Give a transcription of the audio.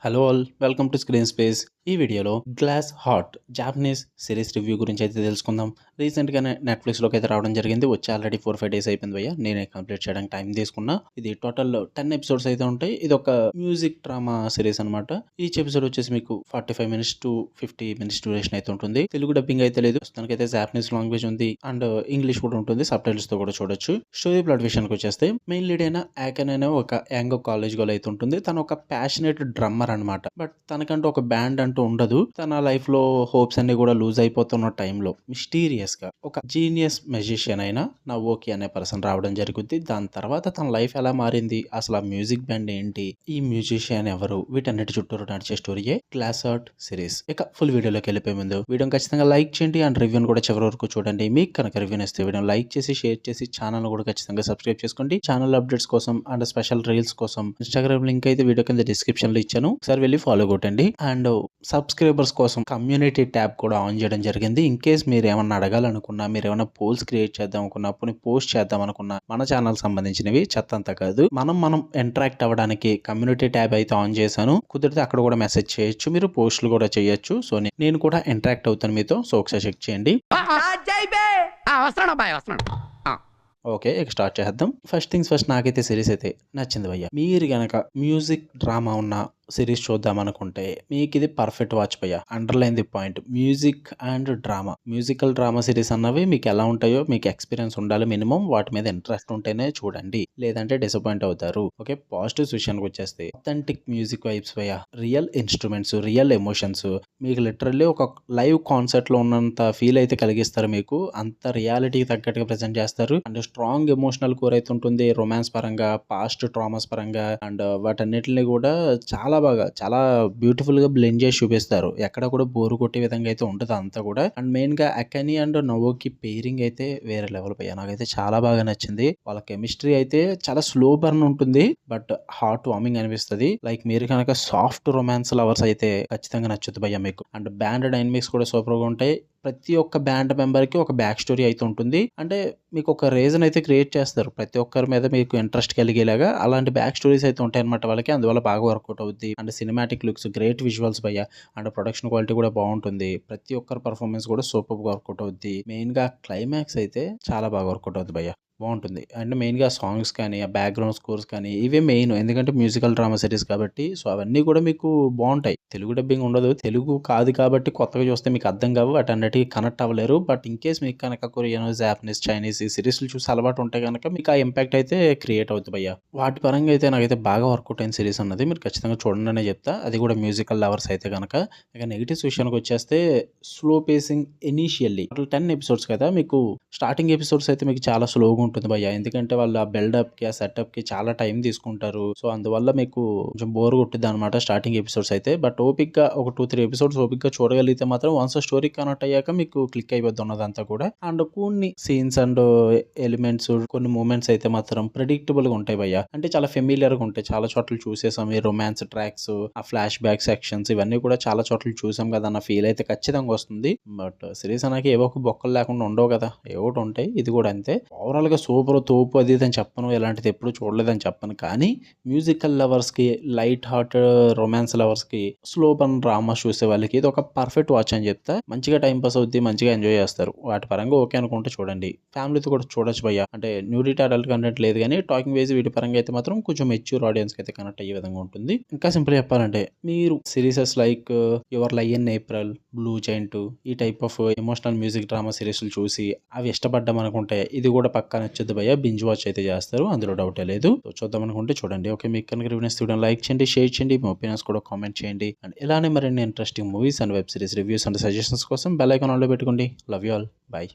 Hello all welcome to screen space. ఈ వీడియోలో glass heart Japanese series review గురించి అయితే తెలుసుకుందాం. రీసెంట్గానే నెట్ఫ్లిక్స్లోకి అయితే రావడం జరిగింది. వచ్చి ఆల్రెడీ 4-5 డేస్ అయిపోయింది భయ్య. నేనే కంప్లీట్ చేయడానికి టైం తీసుకున్నా. ఇది టోటల్ 10 ఎపిసోడ్స్ అయితే ఉంటాయి. ఇది ఒక మ్యూజిక్ డ్రామా సిరీస్ అనమాట. ఈచ్ ఎపిసోడ్ వచ్చేసి మీకు 45 మినిట్స్ టు 50 మినిట్స్ డ్యూరేషన్ అయితే ఉంటుంది. తెలుగు డబ్బింగ్ అయితే లేదు, ప్రస్తుతానికైతే జాపనీస్ లాంగ్వేజ్ ఉంది అండ్ ఇంగ్లీష్ కూడా ఉంటుంది. సబ్ టైటిల్స్ తో కూడా చూడొచ్చు. స్టోరీ ప్లాట్ విషయానికి వచ్చేస్తే మెయిన్ లీడ్ అయిన యాకన్ అనే ఒక యాంగ్ కాలేజ్ గోల్ అయితే ఉంటుంది. తను ఒక ప్యాషనేట్ డ్రమ్మర్ అనమాట. బట్ తనకంటూ ఒక బ్యాండ్ అంటూ ఉండదు. తన లైఫ్ లో హోప్స్ అన్ని కూడా లూజ్ అయిపోతున్న టైంలో మిస్టీరియస్ గా ఒక జీనియస్ మెజిషియన్ అయిన నవోకి అనే పర్సన్ రావడం జరుగుద్ది. దాని తర్వాత తన లైఫ్ ఎలా మారింది, అసలు ఆ మ్యూజిక్ బ్యాండ్ ఏంటి, ఈ మ్యూజిషియన్ ఎవరు, వీటన్నిటి చుట్టూరు నడిచే స్టోరీయే గ్లాస్ హార్ట్ సిరీస్. ఇక ఫుల్ వీడియోలోకి వెళ్ళిపోయే ముందు వీడియోని ఖచ్చితంగా లైక్ చేయండి అండ్ రివ్యూని కూడా చివరి వరకు చూడండి. మీకు కనుక రివ్యూ ఇస్తే వీడియో లైక్ చేసి షేర్ చేసి ఛానల్ కూడా ఖచ్చితంగా సబ్స్క్రైబ్ చేసుకోండి. ఛానల్ అప్డేట్స్ కోసం అండ్ స్పెషల్ రీల్స్ కోసం ఇన్స్టాగ్రామ్ లింక్ అయితే వీడియో కింద డిస్క్రిప్షన్ లో ఇచ్చాను, ఒకసారి వెళ్ళి ఫాలో కొట్టండి. అండ్ సబ్స్క్రైబర్స్ కోసం కమ్యూనిటీ ట్యాబ్ కూడా ఆన్ చేయడం జరిగింది. ఇన్ కేస్ మీరు ఏమన్నా అడగాలనుకున్నా, మీరు ఏమైనా పోల్స్ క్రియేట్ చేద్దాం అనుకున్నా, పోనీ పోస్ట్ చేద్దాం అనుకున్నా, మన ఛానల్ సంబంధించినవి చెత్తంతా కాదు, మనం ఇంటరాక్ట్ అవ్వడానికి కమ్యూనిటీ ట్యాబ్ అయితే ఆన్ చేశాను. కుదిరితే అక్కడ కూడా మెసేజ్ చేయొచ్చు, మీరు పోస్టులు కూడా చేయొచ్చు. సో నేను కూడా ఇంటరాక్ట్ అవుతాను మీతో. సో ఒకసారి చెక్ చేయండి. ఓకే, ఇక స్టార్ట్ చేద్దాం. ఫస్ట్ థింగ్స్ ఫస్ట్, నాకైతే సిరీస్ అయితే నచ్చింది భయ్య. మీరు గనక మ్యూజిక్ డ్రామా ఉన్న సిరీస్ చూద్దాం అనుకుంటే మీకు ఇది పర్ఫెక్ట్ వాచ్ భయ్య. Underline the point, music and drama. Musical drama series అన్నవి మీకు ఎలా ఉంటాయో మీకు ఎక్స్పీరియన్స్ ఉండాలి మినిమం. వాటి మీద ఇంట్రెస్ట్ ఉంటేనే చూడండి, లేదంటే డిసప్పాయింట్ అవుతారు. ఓకే, పాజిటివ్స్ విషయానికి వచ్చేస్తే అథెంటిక్ మ్యూజిక్ వైబ్స్ భయ్య, రియల్ ఇన్స్ట్రుమెంట్స్, రియల్ ఎమోషన్స్. మీకు లిటరల్లీ ఒక లైవ్ కాన్సర్ట్ లో ఉన్నంత ఫీల్ అయితే కలిగిస్తారు. మీకు అంత రియాలిటీకి తగ్గట్టుగా ప్రెజెంట్ చేస్తారు. అండ్ స్ట్రాంగ్ ఎమోషనల్ కోర్ అయితే ఉంటుంది. రొమాన్స్ పరంగా, పాస్ట్ ట్రామాస్ పరంగా అండ్ వాటన్నిటిని కూడా చాలా బ్యూటిఫుల్ గా బ్లెండ్ చేసి చూపిస్తారు. ఎక్కడ కూడా బోరు కొట్టే విధంగా అయితే ఉంటుంది అంతా కూడా. అండ్ మెయిన్ గా అకాని అండ్ నవోకి పేరింగ్ అయితే వేరే లెవెల్ పై నాకైతే చాలా బాగా నచ్చింది. వాళ్ళ కెమిస్ట్రీ అయితే చాలా స్లో బర్న్ ఉంటుంది, బట్ హార్ట్ వార్మింగ్ అనిపిస్తుంది. లైక్ మీరు కనుక సాఫ్ట్ రొమాన్స్ లవర్స్ అయితే ఖచ్చితంగా నచ్చుతుంది భయ్య మీకు. అండ్ బ్యాండ్ డైనమిక్స్ కూడా సూపర్ గా ఉంటాయి. ప్రతి ఒక్క బ్యాండ్ మెంబర్ కి ఒక బ్యాక్ స్టోరీ అయితే ఉంటుంది. అంటే మీకు ఒక రీజన్ అయితే క్రియేట్ చేస్తారు ప్రతి ఒక్కరి మీద మీకు ఇంట్రెస్ట్ కలిగేలాగా. అలాంటి బ్యాక్ స్టోరీస్ అయితే ఉంటాయి అనమాట వాళ్ళకి. అందువల్ల బాగా వర్కౌట్ అవుద్ది. And cinematic looks, great visuals భయ్య. అండ్ ప్రొడక్షన్ క్వాలిటీ కూడా బాగుంటుంది. ప్రతి ఒక్కరి పర్ఫార్మెన్స్ కూడా సూపర్ గా వర్కౌట్ అవుద్ది. మెయిన్ గా క్లైమాక్స్ అయితే చాలా బాగా వర్కౌట్ అవుద్ది భయ్య, బాగుంటుంది. అండ్ మెయిన్గా సాంగ్స్ కానీ, ఆ బ్యాక్గ్రౌండ్ స్కోర్స్ కానీ, ఇవే మెయిన్. ఎందుకంటే మ్యూజికల్ డ్రామా సిరీస్ కాబట్టి. సో అవన్నీ కూడా మీకు బాగుంటాయి. తెలుగు డబ్బింగ్ ఉండదు, తెలుగు కాదు కాబట్టి కొత్తగా చూస్తే మీకు అర్థం కావు, వాటన్నిటికీ కనెక్ట్ అవ్వలేరు. బట్ ఇన్ కేస్ మీకు కనుక కొరియన్, జాపనీస్, చైనీస్ ఈ సిరీస్లు చూసి అలవాటు ఉంటే కనుక మీకు ఆ ఇంపాక్ట్ అయితే క్రియేట్ అవుతుంది భయ్య. వాటి పరంగా అయితే నాకైతే బాగా వర్కౌట్ అయిన సిరీస్ అన్నది మీరు ఖచ్చితంగా చూడండి అనే చెప్తా. అది కూడా మ్యూజికల్ లవర్స్ అయితే కనుక. ఇక నెగిటివ్స్ విషయానికి వచ్చేస్తే స్లో పేసింగ్ ఇనీషియల్లీ. 10 ఎపిసోడ్స్ కదా, మీకు స్టార్టింగ్ ఎపిసోడ్స్ అయితే మీకు చాలా స్లోగా ఉంటుంది భయ్య. ఎందుకంటే వాళ్ళు ఆ బిల్డప్ కి, ఆ సెటప్ కి చాలా టైం తీసుకుంటారు. సో అందువల్ల మీకు కొంచెం బోర్ కొట్టిద్ది అనమాట స్టార్టింగ్ ఎపిసోడ్స్ అయితే. బట్ ఓపిక్ గా ఒక 2-3 ఎపిసోడ్స్ ఓపిక్ గా చూడగలిగితే మాత్రం వన్స్ స్టోరీ కనెక్ట్ అయ్యాక మీకు క్లిక్ అయిపోద్ది ఉన్నదంతా కూడా. అండ్ కొన్ని సీన్స్ అండ్ ఎలిమెంట్స్, కొన్ని మూమెంట్స్ అయితే మాత్రం ప్రెడిక్టబుల్ గా ఉంటాయి భయ్య. అంటే చాలా ఫెమిలియర్ గా ఉంటాయి. చాలా చోట్ల చూసేసాం ఈ రొమాన్స్ ట్రాక్స్, ఆ ఫ్లాష్ బ్యాక్ సెక్షన్స్, ఇవన్నీ కూడా చాలా చోట్ల చూసాం కదా అన్న ఫీల్ అయితే ఖచ్చితంగా వస్తుంది. బట్ సిరీస్ అనకి ఏవో ఒక బొక్కలు లేకుండా ఉండవు కదా, ఏవో ఉంటాయి. ఇది కూడా అంతే. ఓవరాల్ గా సూపర్ తోపు అది అని చెప్పను, ఇలాంటిది ఎప్పుడు చూడలేదని చెప్పను. కానీ మ్యూజికల్ లవర్స్ కి, లైట్ హార్ట్ రొమాన్స్ లవర్స్ కి, స్లో బర్న్ డ్రామా చూసే వాళ్ళకి ఇది ఒక పర్ఫెక్ట్ వాచ్ అని చెప్తా. మంచిగా టైం పాస్ అవుద్ది, మంచిగా ఎంజాయ్ చేస్తారు. వాటి పరంగా ఓకే అనుకుంటే చూడండి. ఫ్యామిలీతో కూడా చూడొచ్చు భయ్య. అంటే న్యూడిటీ, అడల్ట్ కంటెంట్ లేదు కానీ టాకింగ్ వేసి వీటి పరంగా అయితే మాత్రం కొంచెం మెచ్యూర్ ఆడియన్స్ కి అయితే కనెక్ట్ అయ్యే విధంగా ఉంటుంది. ఇంకా సింపుల్ చెప్పాలంటే మీరు series like your lie in April, blue giant, ఈ type of emotional music drama సిరీస్లు చూసి అవి ఇష్టపడ్డాం అనుకుంటే ఇది కూడా పక్కా నచ్చుద్ది భయ్య. బింజ్ వాచ్ అయితే చేస్తారు, అందులో డౌటే లేదు. చూద్దాం అనుకుంటే చూడండి. ఓకే, మీకు కనుక రివ్యూస్ లైక్ చేయండి, షేర్ చేయండి, మీ ఒపీనియన్స్ కూడా కామెంట్ చేయండి. అండ్ ఇలానే మరిన్ని interesting movies and web series reviews and suggestions కోసం బెల్ ఐకాన్ ఆన్లో పెట్టుకోండి. Love you all, by.